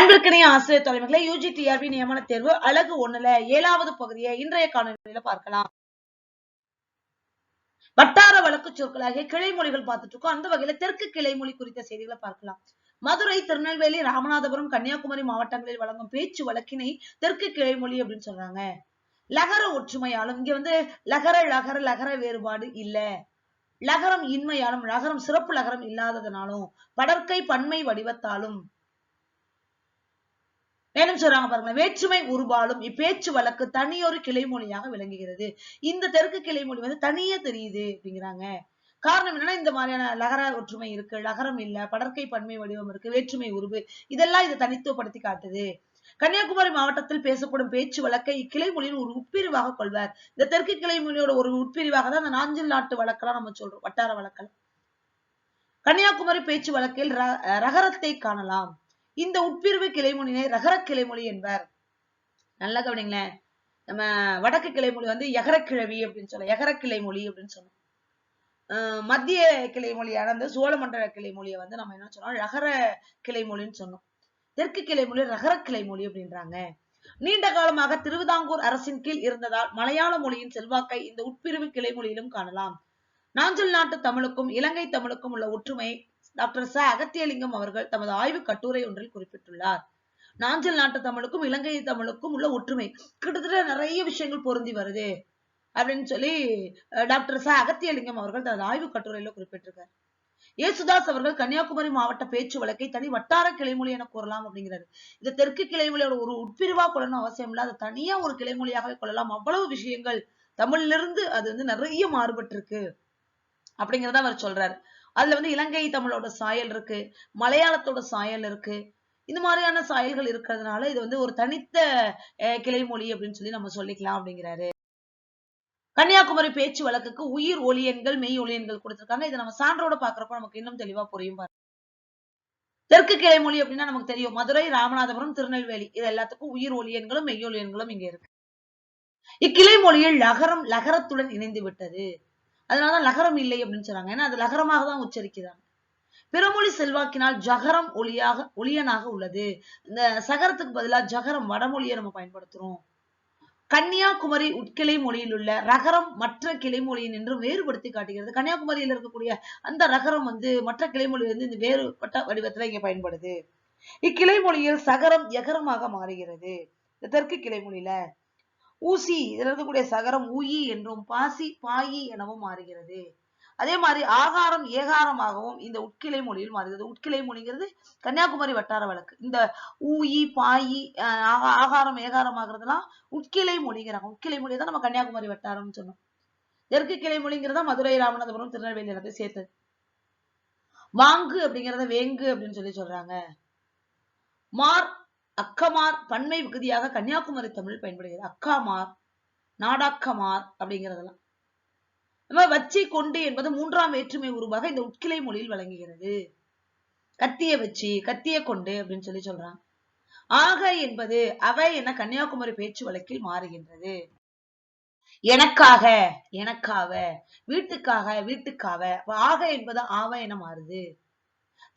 அன்பிற்கினிய ஆசிரியர் தலைமைகளை UGTRB நியமன தேர்வு அழகு 1ல 7வது பகுதியை இன்றைய காணொலியில பார்க்கலாம். வட்டார வழக்கு சொற்களாகிய கிளைமொழிகள் பார்த்துட்டு இருக்கோம். அந்த வகையில தெற்கு கிளைமொழி குறித்த செய்திகளை பார்க்கலாம். மதுரை, திருநெல்வேலி, ராமநாதபுரம், கன்னியாகுமரி மாவட்டங்களில் வழங்கும் பேச்சு வழக்கினை தெற்கு கிளைமொழி அப்படின்னு சொல்றாங்க. லகர ஒற்றுமையாலும் இங்க லகர வேறுபாடு இல்ல. லகரம் இன்மையாலும், லகரம் சிறப்பு லகரம் இல்லாததனாலும், படற்கை பன்மை வடிவத்தாலும், மேலும் சொல்றாங்க பாருங்க, வேற்றுமை உருபாலும் இப்பேச்சு வழக்கு தனியொரு கிளைமொழியாக விளங்குகிறது. இந்த தெற்கு கிளைமொழி தனியே தெரியுது அப்படிங்கிறாங்க. காரணம் என்னன்னா, இந்த மாதிரியான லகர ஒற்றுமை இருக்கு, லகரம் இல்ல, படற்கை பன்மை வடிவம் இருக்கு, வேற்றுமை உருவு, இதெல்லாம் இதை தனித்துவப்படுத்தி காட்டுது. கன்னியாகுமரி மாவட்டத்தில் பேசப்படும் பேச்சு வழக்கை இக்கிளைமொழியின் ஒரு உட்பிரிவாக கொள்வார். இந்த தெற்கு கிளைமொழியோட ஒரு உட்பிரிவாக தான் அந்த நாஞ்சில் நாட்டு வழக்கெல்லாம் நம்ம சொல்றோம், வட்டார வழக்கல். கன்னியாகுமரி பேச்சு வழக்கில் ரகரத்தை காணலாம். இந்த உட்பிரிவு கிளைமொழியை ரகர கிளைமொழி என்பர். நல்லா கவனிங்களேன். நம்ம வடக்கு கிளைமொழி எகரக்கிழவி அப்படின்னு சொல்ல, எகர கிளைமொழி அப்படின்னு சொன்னோம். மத்திய கிளைமொழியான சோழமண்டல கிளைமொழியை நம்ம என்ன சொன்னோம், ரகர கிளைமொழின்னு சொன்னோம். தெற்கு கிளைமொழி ரகர கிளைமொழி அப்படின்றாங்க. நீண்ட காலமாக திருவிதாங்கூர் அரசின் கீழ் இருந்ததால் மலையாள மொழியின் செல்வாக்கை இந்த உட்பிரிவு கிளைமொழியிலும் காணலாம். நாஞ்சில் நாட்டு தமிழுக்கும் இலங்கை தமிழுக்கும் உள்ள ஒற்றுமை டாக்டர் ச. அகத்தியலிங்கம் அவர்கள் தமது ஆய்வு கட்டுரை ஒன்றில் குறிப்பிட்டுள்ளார். நாஞ்சில் நாட்டு தமிழுக்கும் இலங்கை தமிழுக்கும் உள்ள ஒற்றுமை கிட்டத்தட்ட நிறைய விஷயங்கள் பொருந்தி வருது அப்படின்னு சொல்லி டாக்டர் ச. அகத்தியலிங்கம் அவர்கள் தனது ஆய்வு கட்டுரையில குறிப்பிட்டிருக்கார். ஏசுதாஸ் அவர்கள் கன்னியாகுமரி மாவட்ட பேச்சு வழக்கை தனி வட்டார கிளைமொழி என கூறலாம் அப்படிங்கிறாரு. இந்த தெற்கு கிளைமொழியோட ஒரு உட்பிரிவா கொள்ளணும் அவசியம் இல்ல, அது தனியா ஒரு கிளைமொழியாகவே கொள்ளலாம். அவ்வளவு விஷயங்கள் தமிழிலிருந்து அது நிறைய மாறுபட்டு இருக்கு அப்படிங்கிறத அவர் சொல்றாரு. அதுல இலங்கை தமிழோட சாயல் இருக்கு, மலையாளத்தோட சாயல் இருக்கு. இந்த மாதிரியான சாயல்கள் இருக்கிறதுனால இது ஒரு தனித்த கிளைமொழி அப்படின்னு சொல்லி நம்ம சொல்லிக்கலாம் அப்படிங்கிறாரு. கன்னியாகுமரி பேச்சு வழக்குக்கு உயிர் ஒலியன்கள் மெய் ஒலியன்கள் கொடுத்திருக்காங்க. இதை நம்ம சான்றோட பாக்குறப்ப நமக்கு இன்னும் தெளிவா புரியும். தெற்கு கிளைமொழி அப்படின்னா நமக்கு தெரியும், மதுரை, ராமநாதபுரம், திருநெல்வேலி, இது எல்லாத்துக்கும் உயிர் ஒலியன்களும் மெய் ஒலியன்களும் இங்க இருக்கு. இக்கிளைமொழியில் லகரம் லகரத்துடன் இணைந்து விட்டது, அதனாலதான் லகரம் இல்லை அப்படின்னு சொல்றாங்க. ஏன்னா அது லகரமாக தான் உச்சரிக்கிறாங்க. பிறமொழி செல்வாக்கினால் ஜகரம் ஒளியனாக உள்ளது. இந்த சகரத்துக்கு பதிலாக ஜகரம் வடமொழியை நம்ம பயன்படுத்துறோம். கன்னியாகுமரி உட்கிளை மொழியில் உள்ள ரகரம் மற்ற கிளைமொழியின் என்று வேறுபடுத்தி காட்டுகிறது. கன்னியாகுமரியில் இருக்கக்கூடிய அந்த ரகரம் மற்ற கிளைமொழி இந்த வேறுபட்ட வடிவத்துல இங்க பயன்படுது. இக்கிளைமொழியில் சகரம் எகரமாக மாறுகிறது. இந்த தெற்கு கிளைமொழியில ஊசி இதுல இருக்கக்கூடிய சகரம் ஊயி என்றும் பாசி பாயி எனவும் மாறுகிறது. அதே மாதிரி ஆகாரம் ஏகாரமாகவும் இந்த உட்கிளை மொழியில் மாறுகிறது. உட்கிளை மொழிங்கிறது கன்னியாகுமரி வட்டார வழக்கு. இந்த ஊயி பாயி ஆகாரம் ஏகாரம் ஆகிறதுலாம் உட்கிளை மொழிங்கிறாங்க. உட்கிளை மொழி தான் நம்ம கன்னியாகுமரி வட்டாரம்னு சொன்னோம். தெற்கு கிளை மொழிங்கிறதா மதுரை, ராமநாதபுரம், திருநெல்வேலி எல்லாத்தையும் சேர்த்து. வாங்கு அப்படிங்கிறத வேங்கு அப்படின்னு சொல்லி சொல்றாங்க. மார் அக்கமார் பன்மை விகுதியாக கன்னியாகுமரி தமிழ் பயன்படுகிறது. அக்காமார், நாடாக்கமார் அப்படிங்கிறதெல்லாம். வச்சி கொண்டு என்பது மூன்றாம் வேற்றுமை உருவாக இந்த உட்கிளை மொழியில் வழங்குகிறது. கத்திய வச்சி, கத்திய கொண்டு அப்படின்னு சொல்லி சொல்றாங்க. ஆக என்பது அவை என கன்னியாகுமரி பேச்சு வழக்கில் மாறுகின்றது. எனக்காக, எனக்காக, வீட்டுக்காக, வீட்டுக்காக. ஆக என்பது ஆவ என மாறுது.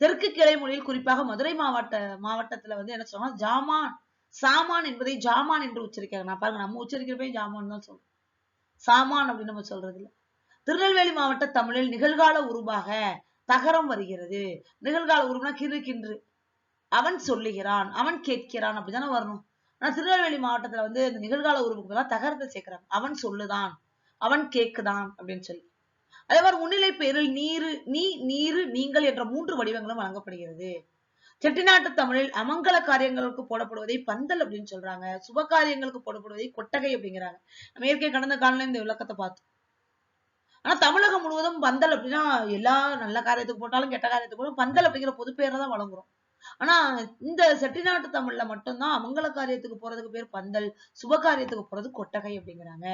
தெற்கு கிளை மொழியில் குறிப்பாக மதுரை மாவட்டத்துல என்ன சொல்றோம், ஜாமான் சாமான் என்பதை ஜாமான் என்று உச்சரிக்கிறாங்க. நான் பாருங்க, நம்ம உச்சரிக்கிறப்ப ஜாமான் தான் சொல்றோம், சாமான் அப்படின்னு நம்ம சொல்றது இல்லை. திருநெல்வேலி மாவட்ட தமிழில் நிகழ்கால உருவாக தகரம் வருகிறது. நிகழ்கால உருவம்னா கிறு கின்று. அவன் சொல்லுகிறான், அவன் கேட்கிறான் அப்படிதானே வரணும். ஆனா திருநெல்வேலி மாவட்டத்துல இந்த நிகழ்கால உருவுக்கு தகரத்தை சேர்க்கிறாங்க. அவன் சொல்லுதான், அவன் கேக்குதான் அப்படின்னு சொல்லி. அதே மாதிரி முன்னிலை பெயரில் நீரு, நீ, நீரு, நீங்கள் என்ற 3 வடிவங்களும் வழங்கப்படுகிறது. செட்டிநாட்டு தமிழில் அமங்கல காரியங்களுக்கு போடப்படுவதை பந்தல் அப்படின்னு சொல்றாங்க. சுப காரியங்களுக்கு போடப்படுவதை கொட்டகை அப்படிங்கிறாங்க. நம்ம ஏற்கனவே கடந்த காலம் இந்த விளக்கத்தை பார்த்தோம். ஆனா தமிழகம் முழுவதும் பந்தல் அப்படின்னா எல்லா நல்ல காரியத்துக்கு போட்டாலும் கெட்ட காரியத்துக்கு போட்டாலும் பந்தல் அப்படிங்கிற பொது பேரை தான் வழங்குறோம். ஆனா இந்த செட்டிநாட்டு தமிழ்ல மட்டும்தான் அமங்கல காரியத்துக்கு போறதுக்கு பேர் பந்தல், சுப காரியத்துக்கு போறது கொட்டகை அப்படிங்கிறாங்க.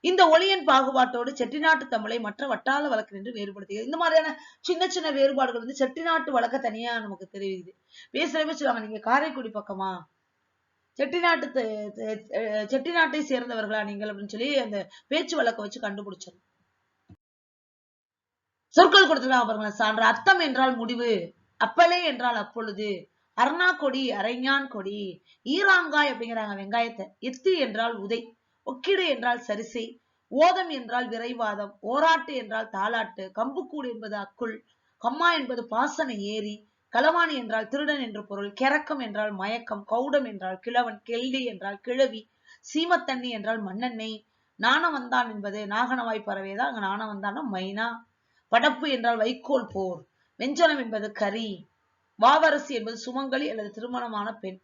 இந்த ஒளியன் பாகுபாட்டோடு செட்டிநாட்டு தமிழை மற்ற வட்டார வழக்கு என்று வேறுபடுத்துகிறது. இந்த மாதிரியான சின்ன சின்ன வேறுபாடுகள் செட்டிநாட்டு வழக்க தனியா நமக்கு தெரியுது. பேசுறவே சொல்லுவாங்க, நீங்க காரைக்குடி பக்கமா, செட்டிநாட்டை சேர்ந்தவர்களா நீங்கள் அப்படின்னு சொல்லி அந்த பேச்சு வழக்க வச்சு கண்டுபிடிச்சிடும். சொற்கள் கொடுத்துருக்காங்க பாருங்க. சான்ற அர்த்தம் என்றால் முடிவு, அப்பலே என்றால் அப்பொழுது, அர்ணா கொடி, அரைஞான் கொடி. ஈராங்காய் அப்படிங்கிறாங்க வெங்காயத்தை. எத்து என்றால் உதை, ஒக்கிடு என்றால் சரிசை, ஓதம் என்றால் விரைவாதம், ஓராட்டு என்றால் தாலாட்டு, கம்புக்கூடு என்பது அக்குள், கம்மா என்பது பாசன ஏரி, களவாணி என்றால் திருடன் என்று பொருள், கிறக்கம் என்றால் மயக்கம், கௌடம் என்றால் கிழவன், கெல்டி என்றால் கிழவி, சீமத்தண்ணி என்றால் மண்ணெண்ணெய், நாணவந்தான் என்பது நாகனவாய் பறவைதான், அங்க நாணவந்தான மைனா, படப்பு என்றால் வைக்கோல் போர், வெஞ்சனம் என்பது கரி, வாவரசி என்பது சுமங்கலி அல்லது திருமணமான பெண்,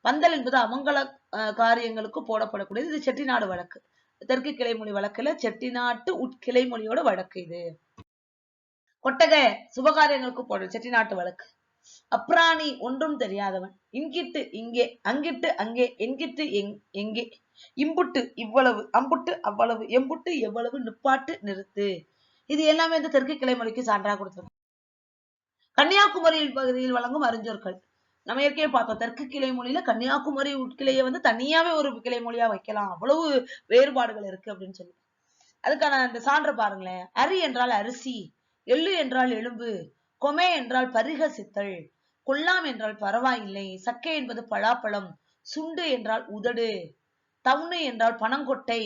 பந்தல் என்பது அமங்கல காரியங்களுக்கு போடப்படக்கூடியது. இது செட்டிநாடு வழக்கு. தெற்கு கிளைமொழி வழக்குல செட்டிநாட்டு உட்கிளைமொழியோட வழக்கு இது. கொட்டகை சுபகாரியங்களுக்கு போடுற செட்டிநாட்டு வழக்கு. அப்ராணி ஒன்றும் தெரியாதவன், இங்கிட்டு இங்கே, அங்கிட்டு அங்கே, என்கிட்டு எங்கே, இம்புட்டு இவ்வளவு, அம்புட்டு அவ்வளவு, எம்புட்டு எவ்வளவு, நிப்பாட்டு நிறுத்து. இது எல்லாமே வந்து தெற்கு கிளைமொழிக்கு சான்றாக கொடுத்திருக்கும். கன்னியாகுமரி பகுதியில் வழங்கும் அறிஞர்கள் நம்ம ஏற்கனவே பார்த்தோம். தெற்கு கிளை மொழியில கன்னியாகுமரி உட்கிளையை வந்து தனியாவே ஒரு கிளை மொழியா வைக்கலாம், அவ்வளவு வேறுபாடுகள் இருக்கு அப்படின்னு சொல்லி. அதுக்கான அந்த சான்று பாருங்களேன். அரி என்றால் அரிசி, எள்ளு என்றால் எலும்பு, கொமை என்றால் பரிகசித்தல், கொல்லாம் என்றால் பரவாயில்லை, சக்கை என்பது பலாப்பழம், சுண்டு என்றால் உதடு, தவுணு என்றால் பனங்கொட்டை,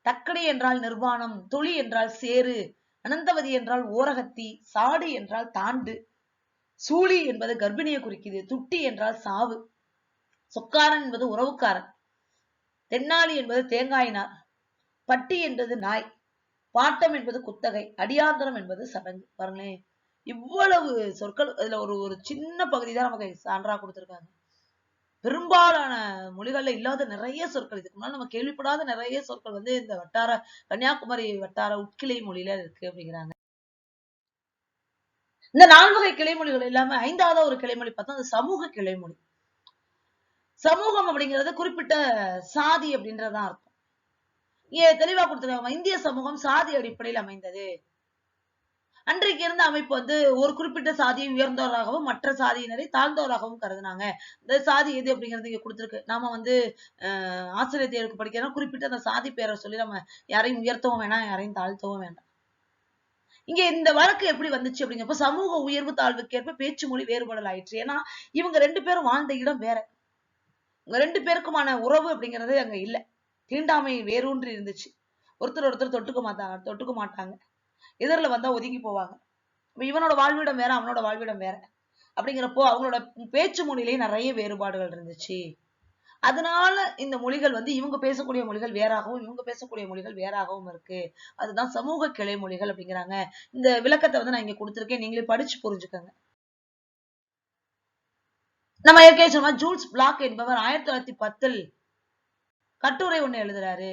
தக்கடி என்றால் நிர்வாணம், தொழி என்றால் சேரு, அனந்தவதி என்றால் ஓரகத்தி, சாடு என்றால் தாண்டு, சூழி என்பது கர்ப்பிணியை குறிக்குது, துட்டி என்றால் சாவு, சொக்காரன் என்பது உறவுக்காரன், தென்னாலி என்பது தேங்காயினார், பட்டி என்பது நாய், பாட்டம் என்பது குத்தகை, அடியாந்திரம் என்பது சடங்கு. பாருங்களேன், இவ்வளவு சொற்கள் இதுல ஒரு சின்ன பகுதி தான் நமக்கு சான்றா கொடுத்திருக்காங்க. பெரும்பாலான மொழிகள்ல இல்லாத நிறைய சொற்கள், இதுக்கு முன்னாடி நம்ம கேள்விப்படாத நிறைய சொற்கள் வந்து இந்த வட்டார கன்னியாகுமரி வட்டார உட்கிளை மொழியில இருக்கு அப்படிங்கிறாங்க. இந்த 4 வகை கிளைமொழிகள் இல்லாம 5வது ஒரு கிளைமொழி பார்த்தா அது சமூக கிளைமொழி. சமூகம் அப்படிங்கிறது குறிப்பிட்ட சாதி அப்படின்றதான் அர்த்தம். இங்க தெளிவா கொடுத்திருக்காங்க, இந்திய சமூகம் சாதி அடிப்படையில் அமைந்தது. அன்றைக்கு இருந்த அமைப்பு வந்து ஒரு குறிப்பிட்ட சாதியை உயர்ந்தவராகவும் மற்ற சாதியினரை தாழ்ந்தவராகவும் கருதுனாங்க. இந்த சாதி எது அப்படிங்கிறது இங்க கொடுத்திருக்கு. நாம வந்து ஆசிரியர் தேர்வுக்கு படிக்கிறோம், குறிப்பிட்ட அந்த சாதி பேரை சொல்லி நம்ம யாரையும் உயர்த்தவும் வேணாம், யாரையும் தாழ்த்தவும் வேண்டாம். இங்க இந்த வழக்கு எப்படி வந்துச்சு அப்படிங்கிறப்ப சமூக உயர்வு தாழ்வுக்கு ஏற்ப பேச்சு மொழி வேறுபாடல் ஆயிற்று. ஏன்னா இவங்க 2 பேரும் வாழ்ந்த இடம் வேற, இவங்க 2 பேருக்குமான உறவு அப்படிங்கிறது அங்க இல்ல, தீண்டாமை வேரூன்றி இருந்துச்சு. ஒருத்தர் தொட்டுக்க மாட்டாங்க, எதிரில வந்தா ஒதுங்கி போவாங்க. இவனோட வாழ்விடம் வேற, அவனோட வாழ்விடம் வேற அப்படிங்கிறப்போ அவங்களோட பேச்சு மொழியிலேயே நிறைய வேறுபாடுகள் இருந்துச்சு. அதனால இந்த மொழிகள் வந்து இவங்க பேசக்கூடிய மொழிகள் வேறாகவும் இவங்க பேசக்கூடிய மொழிகள் வேறாகவும் இருக்கு. அதுதான் சமூக கிளை மொழிகள் அப்படிங்கிறாங்க. இந்த விளக்கத்தை வந்து நான் இங்க கொடுத்திருக்கேன், நீங்களே படிச்சு புரிஞ்சுக்கங்க. நம்ம ஏற்கனவே சொன்னா ஜூல்ஸ் பிளாக் என்பவர் 1910 கட்டுரை ஒண்ணு எழுதுறாரு.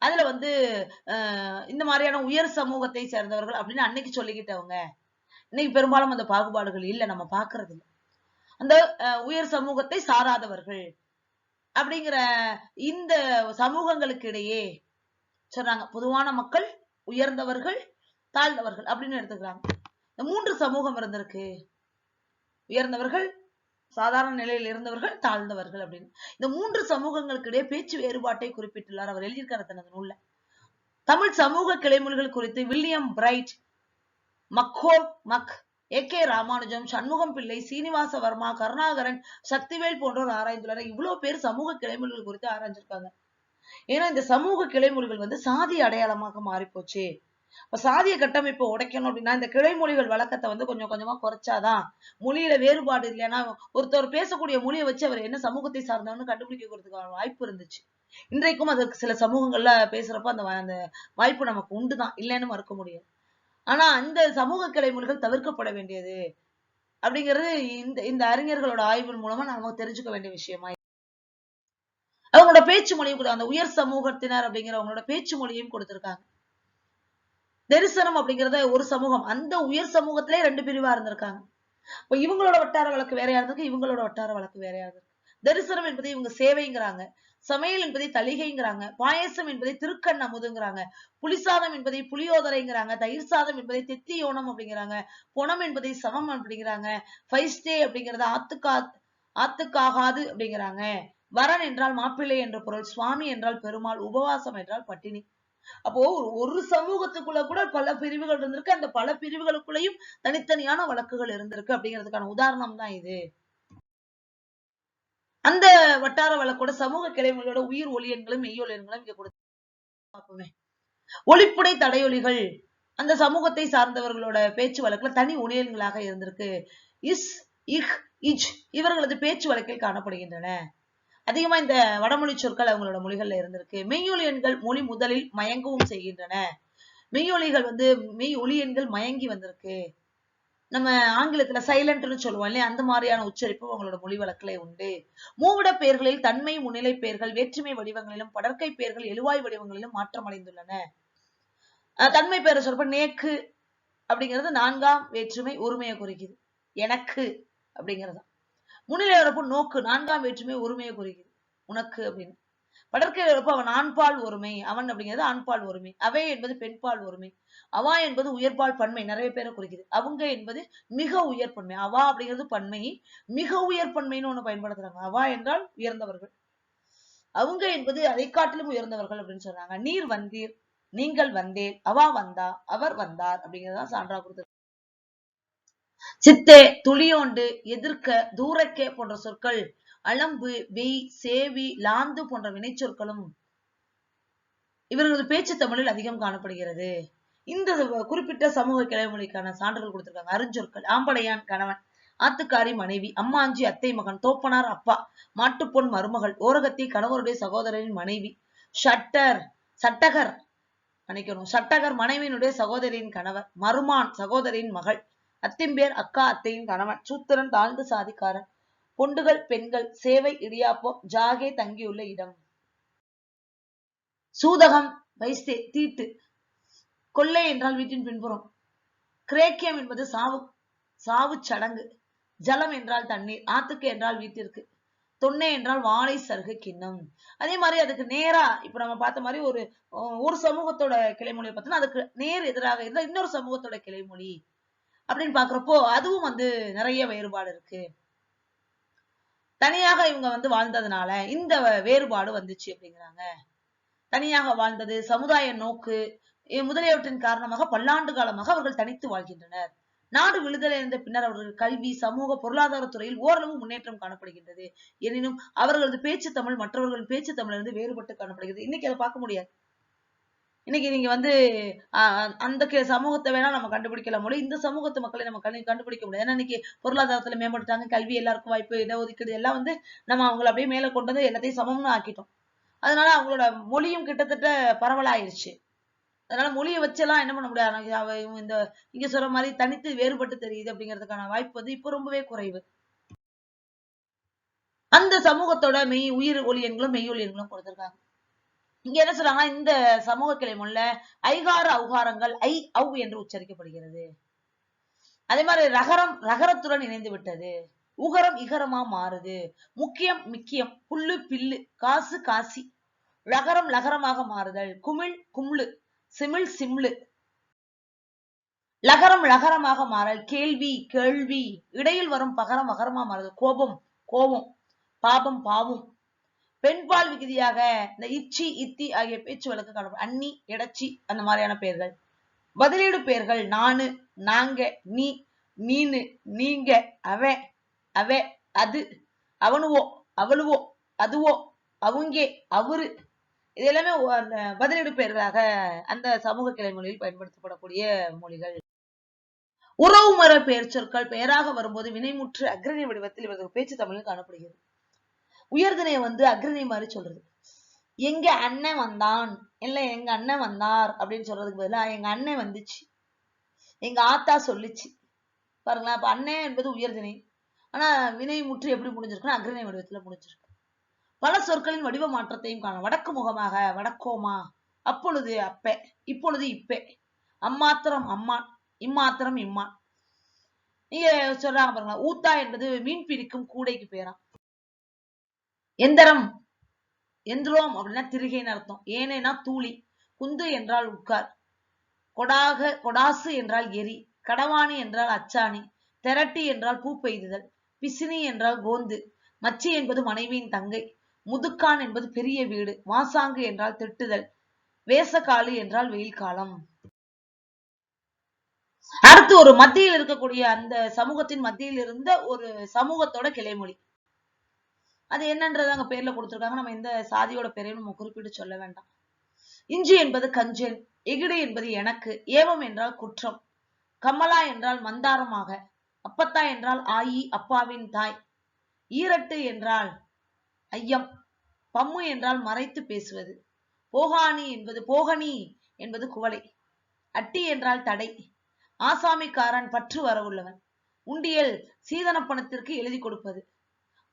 அதுல வந்து இந்த மாதிரியான உயர் சமூகத்தை சேர்ந்தவர்கள் அப்படின்னு அன்னைக்கு சொல்லிக்கிட்டவங்க. இன்னைக்கு பெரும்பாலும் அந்த பாகுபாடுகள் இல்ல, நம்ம பாக்குறது இல்ல. அந்த உயர் சமூகத்தை சாராதவர்கள் அப்படிங்கிற இந்த சமூகங்களுக்கு இடையே சொல்றாங்க, பொதுவான மக்கள், உயர்ந்தவர்கள், தாழ்ந்தவர்கள் அப்படின்னு எடுத்துக்கிறாங்க. இந்த 3 சமூகம் இருந்திருக்கு, உயர்ந்தவர்கள், சாதாரண நிலையில் இருந்தவர்கள், தாழ்ந்தவர்கள் அப்படின்னு. இந்த 3 சமூகங்களுக்கு இடையே பேச்சு வேறுபாட்டை குறிப்பிட்டுள்ளார். அவர் எழுதியிருக்காரு தனது நூல்ல. தமிழ் சமூக கிளைமொழிகள் குறித்து William Bright, K Ramanujam, Shanmugam Pillai, Srinivasa Verma, Karunakaran, Sakthivel போன்றோர் ஆராய்ந்துள்ளனர். இவ்வளவு பேர் சமூக கிளைமொழிகள் குறித்து ஆராய்ஞ்சிருக்காங்க. ஏன்னா இந்த சமூக கிளைமொழிகள் வந்து சாதி அடையாளமாக மாறி போச்சு. இப்ப சாதிய கட்டமைப்பை உடைக்கணும் அப்படின்னா இந்த கிளைமொழிகள் வழக்கத்தை வந்து கொஞ்சம் கொஞ்சமா குறைச்சாதான், மொழியில வேறுபாடு இல்லைன்னா ஒருத்தர் பேசக்கூடிய மொழியை வச்சு அவர் என்ன சமூகத்தை சார்ந்தவன்னு கண்டுபிடிக்கிறதுக்கான வாய்ப்பு இருந்துச்சு. இன்றைக்கும் அதற்கு சில சமூகங்கள்ல பேசுறப்ப அந்த வாய்ப்பு நமக்கு உண்டுதான், இல்லைன்னு மறுக்க முடியாது. ஆனா அந்த சமூக கிளைமொழிகள் தவிர்க்கப்பட வேண்டியது அப்படிங்கிறது இந்த அறிஞர்களோட ஆய்வின் மூலமா நாம தெரிஞ்சுக்க வேண்டிய விஷயமா. அவங்களோட பேச்சு மொழியும் கூட அந்த உயர் சமூகத்தினர் அப்படிங்கிறவங்களோட பேச்சு மொழியும் கொடுத்திருக்காங்க. தரிசனம் அப்படிங்கறத ஒரு சமூகம், அந்த உயர் சமூகத்திலே 2 பிரிவா இருந்திருக்காங்க. இப்ப இவங்களோட வட்டார வழக்கு வேறையா இருந்திருக்கு, இவங்களோட வட்டார வழக்கு வேறையா இருந்திருக்கு. தரிசனம் என்பதை இவங்க சேவைங்கிறாங்க, சமையல் என்பதை தளிகைங்கிறாங்க, பாயசம் என்பதை திருக்கண் அமுதுங்கிறாங்க, புளிசாதம் என்பதை புளியோதரைங்கிறாங்க, தயிர் சாதம் என்பதை தெத்தியோணம் அப்படிங்கிறாங்க, பொணம் என்பதை சமம் அப்படிங்கிறாங்க, ஃபைஸ்டே அப்படிங்கறத ஆத்துக்காகாது அப்படிங்கிறாங்க, வரன் என்றால் மாப்பிள்ளை என்ற பொருள், சுவாமி என்றால் பெருமாள், உபவாசம் என்றால் பட்டினி. அப்போ ஒரு சமூகத்துக்குள்ள கூட பல பிரிவுகள் இருந்திருக்கு, அந்த பல பிரிவுகளுக்குள்ளேயும் தனித்தனியான வழக்குகள் இருந்திருக்கு அப்படிங்கிறதுக்கான உதாரணம் தான் இது. வட்டார வழக்கோட சமூக கிளைமொழியோட உயிர் ஒலியன்களும் மெய்யொலியன்களும் இங்க கொடுத்து ஒளிப்புடை தடையொலிகள் அந்த சமூகத்தை சார்ந்தவர்களோட பேச்சு வழக்குல தனி ஒலியன்களாக இருந்திருக்கு. இஸ், இஹ், இஜ் இவர்களது பேச்சு வழக்கில் காணப்படுகின்றன. அதிகமா இந்த வடமொழி சொற்கள் அவங்களோட மொழிகள்ல இருந்திருக்கு. மெய்யொலியன்கள் மொழி முதலில் மயங்கவும் செய்கின்றன. மெய்யொலிகள் மெய் ஒலியன்கள் மயங்கி வந்திருக்கு. நம்ம ஆங்கிலத்துல சைலண்ட்னு சொல்லுவோம் இல்லையா, அந்த மாதிரியான உச்சரிப்பு அவங்களோட மொழி வழக்கிலே உண்டு. மூவிட பெயர்களில் தன்மை முன்னிலை பெயர்கள் வேற்றுமை வடிவங்களிலும் படற்கை பெயர்கள் எழுவாய் வடிவங்களிலும் மாற்றம் அடைந்துள்ளன. தன்மை பெயரை சொல்றப்ப நேக்கு அப்படிங்கிறது 4ஆம் வேற்றுமை ஒருமையை குறிக்குது. எனக்கு அப்படிங்கிறது. முன்னிலை வரப்போ நோக்கு 4ஆம் வேற்றுமை ஒருமையை குறிக்குது. உனக்கு அப்படின்னு. படற்கை வரப்போ அவன் ஆண்பால் ஒருமை, அவன் அப்படிங்கிறது ஆண்பால் ஒருமை. அவை என்பது பெண்பால் ஒருமை. அவா என்பது உயர்பால் பன்மை, நிறைய பேரை குறிக்குது. அவங்க என்பது மிக உயர் பன்மை. அவா அப்படிங்கிறது பன்மை, மிக உயர் பன்மைன்னு ஒண்ணு பயன்படுத்துறாங்க. அவா என்றால் உயர்ந்தவர்கள், அவங்க என்பது அதை காட்டிலும் உயர்ந்தவர்கள் அப்படின்னு சொல்றாங்க. நீர் வந்தீர், நீங்கள் வந்தேன், அவா வந்தா, அவர் வந்தார் அப்படிங்கிறதான் சான்றா கொடுத்தது. சித்தே, துளியோண்டு, எதிர்க்க, தூரக்கே போன்ற சொற்கள் அலம்பு, வெய், சேவி, லாந்து போன்ற வினைச்சொற்களும் இவர்களது பேச்சு தமிழில் அதிகம் காணப்படுகிறது. இந்த குறிப்பிட்ட சமூக கிளைமொழிக்கான சான்றுகள் கொடுத்திருக்காங்க. அருஞ்சொற்கள்: ஆம்படையான் கணவன், ஆத்துக்காரி மனைவி, அம்மாஞ்சி அத்தை மகன், தோப்பனார் அப்பா, மாட்டுப்பொன் மருமகள், ஓரகத்தி கணவருடைய சகோதரரின் மனைவி, சட்டகர் சட்டகர் மனைவியினுடைய சகோதரியின் கணவர், மருமான் சகோதரியின் மகள், அத்திம்பேர் அக்கா அத்தையின் கணவன், சூத்திரன் தாழ்ந்த சாதிக்காரன், பொண்டுகள் பெண்கள், சேவை இடியாப்பம், ஜாகே தங்கியுள்ள இடம். சூதகம் வைஸ்தே தீட்டு, கொள்ளை என்றால் வீட்டின் பின்புறம், கிரேக்கியம் என்பது சாவு சடங்கு, ஜலம் என்றால் தண்ணீர், ஆத்துக்கு என்றால் வீட்டிற்கு, தொன்னை என்றால் வாழை சருகு கிண்ணம். அதே மாதிரி அதுக்கு நேரா இப்ப நம்ம பார்த்த மாதிரி ஒரு சமூகத்தோட கிளைமொழியை பார்த்தோம்னா அதுக்கு நேர் எதிராக இருந்தா இன்னொரு சமூகத்தோட கிளைமொழி அப்படின்னு பாக்குறப்போ அதுவும் நிறைய வேறுபாடு இருக்கு. தனியாக இவங்க வாழ்ந்ததுனால இந்த வேறுபாடு வந்துச்சு அப்படிங்கிறாங்க. தனியாக வாழ்ந்தது, சமுதாய நோக்கு முதலியவற்றின் காரணமாக பல்லாண்டு காலமாக அவர்கள் தனித்து வாழ்கின்றனர். நாடு விடுதலை அடைந்த பின்னர் அவர்கள் கல்வி, சமூக, பொருளாதார துறையில் ஓரளவு முன்னேற்றம் காணப்படுகின்றது. எனினும் அவர்களது பேச்சு தமிழ் மற்றவர்களின் பேச்சு தமிழிலிருந்து வேறுபட்டு காணப்படுகிறது. இன்னைக்கு அதை பார்க்க முடியாது. இன்னைக்கு நீங்க அந்த சமூகத்தை வேணா நம்ம கண்டுபிடிக்கலாம் போல, இந்த சமூகத்து மக்களை நம்ம கண்டுபிடிக்க முடியாது. ஏன்னா இன்னைக்கு பொருளாதாரத்துல மேம்பட்டாங்க, கல்வி எல்லாருக்கும் வாய்ப்பு, இடஒதுக்கீடு எல்லாம் நம்ம அவங்களை அப்படியே மேல கொண்டு வந்து எல்லாத்தையும் சமம்னு ஆக்கிட்டோம். அதனால அவங்களோட மொழியும் கிட்டத்தட்ட பரவலாயிருச்சு. அதனால மொழியை வச்செல்லாம் என்ன பண்ண முடியாது. இங்க சொல்ற மாதிரி தனித்து வேறுபட்டு தெரியுது அப்படிங்கிறதுக்கான வாய்ப்பு இப்ப ரொம்பவே குறைவு. அந்த சமூகத்தோட உயிர் ஒலியன்களும் மெய்யொலியன்களும் கொடுத்திருக்காங்க. இங்க என்ன சொல்றாங்கன்னா, இந்த சமூக கிளைமொழில ஐகார ஔகாரங்கள் ஐ அவ் என்று உச்சரிக்கப்படுகிறது. அதே மாதிரி ரகரத்துடன் இணைந்து விட்டது. உகரம் இகரமா மாறுது. முக்கியம் மிக்கியம், புல்லு பில்லு, காசு காசி, லகரம் லகரமாக மாறுதல், குமிழ் கும்ளு, சிமிழ் சிம்ளு, லகரம் லகரமாக மாறல், கேள்வி கேள்வி, இடையில் வரும் பகரம் அகரமா மாறுதல், கோபம் கோபம், பாபம் பாவம். பெண்பால் விகுதியாக இந்த இச்சி இத்தி ஆகிய பேச்சு வழக்கு காணப்படும். அன்னி எடச்சி அந்த மாதிரியான பெயர்கள். பதிலீடு பெயர்கள் நானு நாங்க, நீ நீனு நீங்க, அவன் அவ, அது, அவனுவோ அவளுவோ, அதுவோ அவங்கே, அவரு, இது எல்லாமே அந்த பதிலீடு பெயர்களாக அந்த சமூக கிளைமொழியில் பயன்படுத்தப்படக்கூடிய மொழிகள். உறவுமுறை பெயர் சொற்கள் பெயராக வரும்போது வினைமுற்று அக்ரணி வடிவத்தில் இவர்கள் பேச்சு தமிழில் காணப்படுகிறது. உயர்திணையை அக்ரணி மாதிரி சொல்றது. எங்க அண்ணன் வந்தான், இல்ல எங்க அண்ணன் வந்தார் அப்படின்னு சொல்றதுக்கு பதிலா எங்க அண்ணன் வந்துச்சு, எங்க ஆத்தா சொல்லிச்சு. பாருங்களா, அப்ப அண்ணன் என்பது உயர்திணை. ஆனா வினை முற்று எப்படி முடிஞ்சிருக்குன்னா அக்ரணி வடிவத்துல முடிஞ்சிருக்கு. பல சொற்களின் வடிவ மாற்றத்தையும் காணும். வடக்கு முகமாக வடக்கோமா, அப்பொழுது அப்ப, இப்பொழுது இப்ப, அம்மாத்திரம் அம்மான், இம்மாத்திரம் இம்மான். நீங்க சொல்றாங்க பாருங்களா, ஊத்தா என்பது மீன் பிடிக்கும் கூடைக்கு பேராம். எந்திரம் எந்திரோம் அப்படின்னா திருகைன்னு அர்த்தம். ஏனேனா தூளி, குந்து என்றால் உட்கார், கொடாசு என்றால் எரி, கடவாணி என்றால் அச்சாணி, தெரட்டி என்றால் பூ பெய்துதல், பிசினி என்றால் கோந்து, மச்சி என்பது மனைவியின் தங்கை, முதுக்கான் என்பது பெரிய வீடு, மாசாங்கு என்றால் திட்டுதல், வேசக்காலு என்றால் வெயில் காலம். அடுத்து ஒரு மத்தியில் இருக்கக்கூடிய அந்த சமூகத்தின் மத்தியில் இருந்த ஒரு சமூகத்தோட கிளைமொழி. அது என்னன்றது அங்க பேர்ல கொடுத்திருக்காங்க. நம்ம எந்த சாதியோட பேரையும் நம்ம குறிப்பிட்டு சொல்ல வேண்டாம். இஞ்சி என்பது கஞ்சன், எகிடு என்பது எனக்கு, ஏவம் என்றால் குற்றம், கமலா என்றால் மந்தாரமாக, அப்பத்தா என்றால் ஆயி அப்பாவின் தாய், ஈரட்டு என்றால் ஐயம், பம்மு என்றால் மறைத்து பேசுவது, போகனி என்பது குவளை, அட்டி என்றால் தடை, ஆசாமிக்காரன் பற்று வரவுள்ளவன், உண்டியல் சீதன பணத்திற்கு எழுதி கொடுப்பது,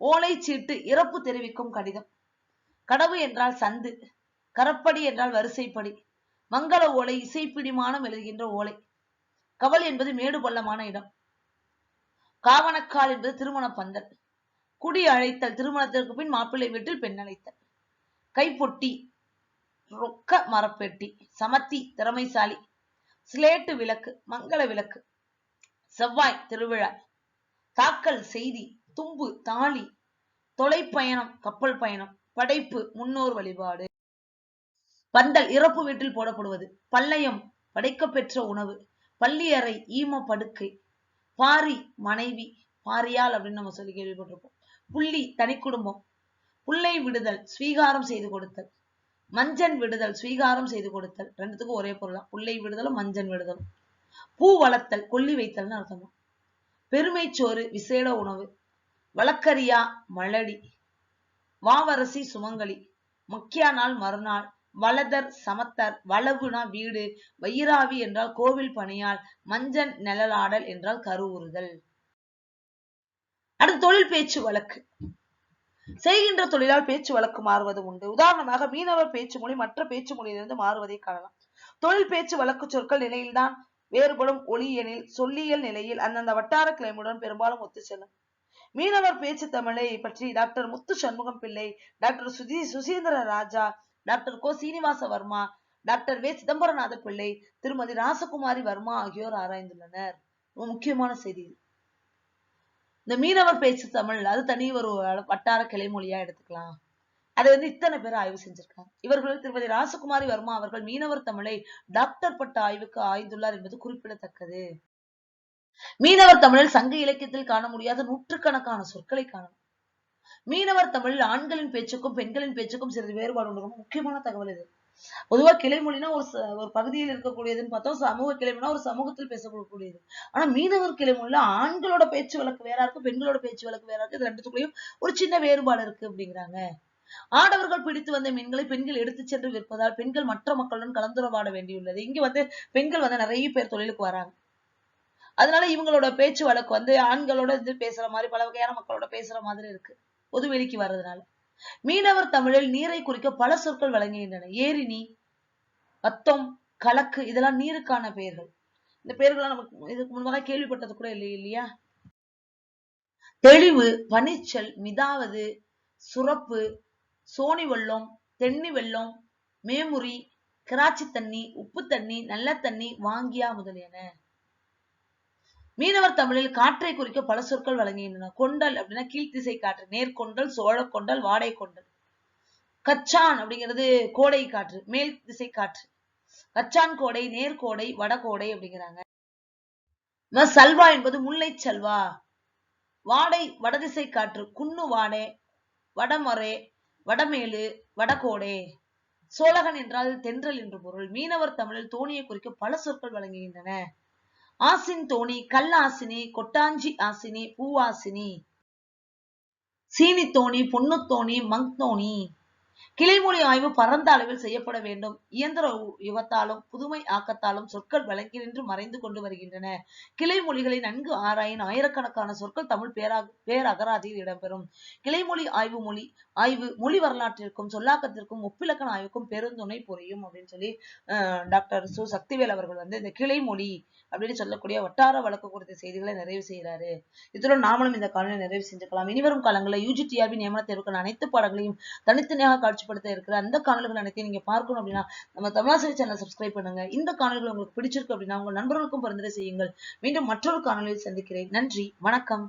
ஓலை சீட்டு இறப்பு தெரிவிக்கும் கடிதம், கடவு என்றால் சந்து, கரப்படி என்றால் வரிசைப்படி, மங்கள ஓலை இசைப்பிடிமானம் எழுதுகின்ற ஓலை, கவல் என்பது மேடு பள்ளமான இடம், காவணக்கால் என்பது திருமண பந்தல், குடி அழைத்தல் திருமணத்திற்கு பின் மாப்பிள்ளை வீட்டில் பெண் அழைத்தல், கைப்பொட்டி ரொக்க மரப்பெட்டி, சமத்தி திறமைசாலி, ஸ்லேட்டு விளக்கு மங்கள விளக்கு, செவ்வாய் திருவிழா, தாக்கல் செய்தி, தும்பு தாலி, தொலைப்பயணம் கப்பல் பயணம், படைப்பு முன்னோர் வழிபாடு, பந்தல் இறப்பு வீட்டில் போடப்படுவது, பல்லயம் படைக்க பெற்ற உணவு, பள்ளியறை ஈம படுக்கை, பாரி மனைவி, பாரியால் அப்படின்னு நம்ம சொல்லி கேள்விப்பட்டிருப்போம், புள்ளி தனி குடும்பம், புள்ளை விடுதல் ஸ்வீகாரம் செய்து கொடுத்தல், மஞ்சன் விடுதல் ஸ்வீகாரம் செய்து கொடுத்தல், ரெண்டுத்துக்கும் ஒரே பொருள் தான், புள்ளை விடுதலும் மஞ்சன் விடுதலும், பூ வளர்த்தல் கொல்லி வைத்தல்னு அர்த்தமா, பெருமைச்சோறு விசேட உணவு, வழக்கரியா மலடி, வாவரசி சுமங்கலி, மக்கியா நாள் மறுநாள், வளதர் சமத்தர், வளவுனா வீடு, வயிறாவி என்றால் கோவில் பணியால், மஞ்சன் நிழலாடல் என்றால் கருவுறுதல். அடுத்து தொழில் பேச்சு வழக்கு. செய்கின்ற தொழிலால் பேச்சு வழக்கு மாறுவது உண்டு. உதாரணமாக மீனவர் பேச்சு மொழி மற்ற பேச்சு மொழியிலிருந்து மாறுவதை காணலாம். தொழில் பேச்சு வழக்கு சொற்கள் நிலையில்தான் வேறுபடும், ஒளி எனில் சொல்லியல் நிலையில் அந்தந்த வட்டார கிளைமுடன் பெரும்பாலும் ஒத்து செல்லும். மீனவர் பேச்சு தமிழை பற்றி டாக்டர் முத்து சண்முகம் பிள்ளை, டாக்டர் சுசீந்திர ராஜா, டாக்டர் கோ சீனிவாச வர்மா, டாக்டர் வே சிதம்பரநாத பிள்ளை, திருமதி ராசகுமாரி வர்மா ஆகியோர் ஆராய்ந்துள்ளனர். முக்கியமான செய்தி. இந்த மீனவர் பேச்சு தமிழ் அது தனி ஒரு வட்டார கிளைமொழியா எடுத்துக்கலாம். அதை இத்தனை பேர் ஆய்வு செஞ்சிருக்காங்க. இவர்கள் திருமதி ராசகுமாரி வர்மா அவர்கள் மீனவர் தமிழை டாக்டர் பட்ட ஆய்வுக்கு ஆய்ந்துள்ளார் என்பது குறிப்பிடத்தக்கது. மீனவர் தமிழில் சங்க இலக்கியத்தில் காண முடியாத நூற்றுக்கணக்கான சொற்களை காணலாம். மீனவர் தமிழில் ஆண்களின் பேச்சுக்கும் பெண்களின் பேச்சுக்கும் சிறிது வேறுபாடு உண்டு. ரொம்ப முக்கியமான தகவல் இது. பொதுவா கிளைமொழினா ஒரு பகுதியில் இருக்கக்கூடியதுன்னு பார்த்தோம். சமூக கிளைமொழினா ஒரு சமூகத்தில் பேசக்கூடியது. ஆனா மீனவர் கிளைமொழியில ஆண்களோட பேச்சு வழக்கு வேற இருக்கு, பெண்களோட பேச்சு வழக்கு வேற இருக்கு. இது ரெண்டுத்துக்குள்ளேயும் ஒரு சின்ன வேறுபாடு இருக்கு அப்படிங்கிறாங்க. ஆடவர்கள் பிடித்து வந்த மீன்களை பெண்கள் எடுத்து சென்று விற்பதால் பெண்கள் மற்ற மக்களுடன் கலந்துரையாட வேண்டியுள்ளது. இங்க பெண்கள் நிறைய பேர் தொழிலுக்கு வராங்க. அதனால இவங்களோட பேச்சு வழக்கு ஆண்களோட பேசுற மாதிரி பல வகையான மக்களோட பேசுற மாதிரி இருக்கு, பொதுவெளிக்கு வர்றதுனால. மீனவர் தமிழில் நீரை குறிக்க பல சொற்கள் வழங்குகின்றன. ஏரினி, வத்தம், கலக்கு இதெல்லாம் நீருக்கான பெயர்கள். இந்த பெயர்கள் நமக்கு இதுக்கு முன்பாக கேள்விப்பட்டது கூட இல்லையா? தெளிவு, பனிச்சல், மிதாவது, சுரப்பு, சோனி வெள்ளம், தென்னி வெள்ளம், மேமுறி, கிராச்சி தண்ணி, உப்பு தண்ணி, நல்ல தண்ணி, வாங்கியா முதலியன. மீனவர் தமிழில் காற்றை குறிக்க பல சொற்கள் வழங்குகின்றன. கொண்டல் அப்படின்னா கீழ்த்திசை காற்று, நேர்கொண்டல், சோழ கொண்டல், வாடை கொண்டல். கச்சான் அப்படிங்கிறது கோடை காற்று, மேல் திசை காற்று. கச்சான் கோடை, நேர்கோடை, வடகோடை அப்படிங்கிறாங்க. சல்வா என்பது முல்லை சல்வா. வாடை வடதிசை காற்று, குன்னு வாடை, வடமொரே, வடமேலு, வடகோடை. சோழகன் என்றால் தென்றல் என்று பொருள். மீனவர் தமிழில் தோணியை குறிக்க பல சொற்கள் வழங்குகின்றன. ஆசின் தோணி, கல்லாசினி, கொட்டாஞ்சி ஆசினி, பூவாசினி, சீனி தோணி, பொன்னு தோணி, மங்தோணி. கிளைமொழி ஆய்வு பரந்த அளவில் செய்யப்பட வேண்டும். இயந்திர யுகத்தாலும் புதுமை ஆக்கத்தாலும் சொற்கள் விளங்கி நின்று மறைந்து கொண்டு வருகின்றன. கிளைமொழிகளை நன்கு ஆராயின் ஆயிரக்கணக்கான சொற்கள் தமிழ் பேரகராதியில் இடம்பெறும். கிளைமொழி ஆய்வு மொழி வரலாற்றிற்கும் சொல்லாக்கத்திற்கும் ஒப்பிலக்கண ஆய்வுக்கும் பெருந்துணை புரியும் அப்படின்னு சொல்லி டாக்டர் சு சக்திவேல் அவர்கள் இந்த கிளைமொழி அப்படின்னு சொல்லக்கூடிய வட்டார வழக்கு குறித்த செய்திகளை நிறைவு செய்கிறாரு. இத்துடன் நாமளும் இந்த காணொலியை நிறைவு செஞ்சுக்கலாம். இனிவரும் காலங்களில் UGTRB நியமன தேர்வுக்கான அனைத்து பாடங்களையும் தனித்தனியாக காட்சிப்படுத்த இருக்கிற அந்த காணொலிகள் அனைத்தையும் நீங்க பார்க்கணும் அப்படின்னா நம்ம தமிழாசிரியர் சேனல் சப்ஸ்கிரைப் பண்ணுங்க. இந்த காணொலிகள் உங்களுக்கு பிடிச்சிருக்கு அப்படின்னா உங்க நண்பர்களுக்கும் பரிந்துரை செய்யுங்கள். மீண்டும் மற்றொரு காணொலியில் சந்திக்கிறேன். நன்றி, வணக்கம்.